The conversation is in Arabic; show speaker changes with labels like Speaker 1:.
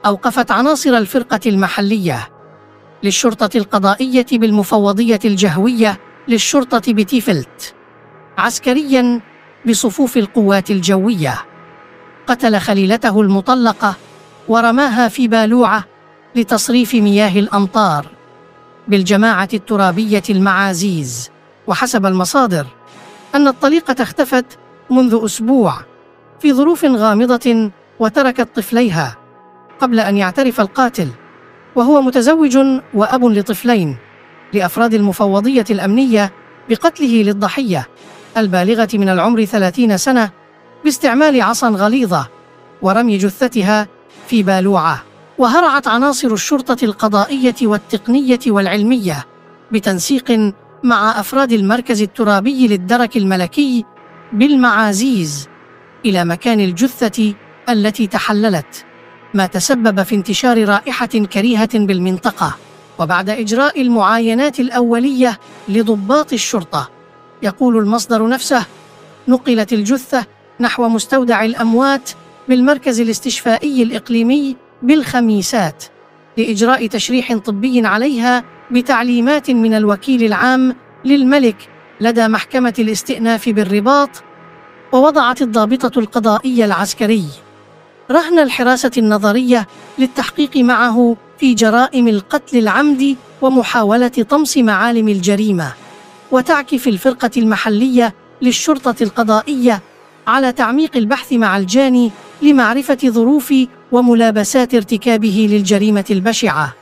Speaker 1: أوقفت عناصر الفرقة المحلية للشرطة القضائية بالمفوضية الجهوية للشرطة بتيفلت عسكرياً بصفوف القوات الجوية. قتل خليلته المطلقة ورماها في بالوعة لتصريف مياه الأمطار بالجماعة الترابية المعازيز. وحسب المصادر أن الطليقة اختفت منذ أسبوع في ظروف غامضة وتركت طفليها قبل أن يعترف القاتل، وهو متزوج وأب لطفلين، لأفراد المفوضية الأمنية بقتله للضحية البالغة من العمر 30 سنة باستعمال عصا غليظة ورمي جثتها في بالوعة. وهرعت عناصر الشرطة القضائية والتقنية والعلمية بتنسيق مع أفراد المركز الترابي للدرك الملكي بالمعازيز إلى مكان الجثة التي تحللت، ما تسبب في انتشار رائحة كريهة بالمنطقة. وبعد إجراء المعاينات الأولية لضباط الشرطة، يقول المصدر نفسه، نقلت الجثة نحو مستودع الأموات بالمركز الاستشفائي الإقليمي بالخميسات لإجراء تشريح طبي عليها بتعليمات من الوكيل العام للملك لدى محكمة الاستئناف بالرباط. ووضعت الضابطة القضائية العسكري رهن الحراسة النظرية للتحقيق معه في جرائم القتل العمد ومحاولة طمس معالم الجريمة. وتعكف الفرقة المحلية للشرطة القضائية على تعميق البحث مع الجاني لمعرفة ظروف وملابسات ارتكابه للجريمة البشعة.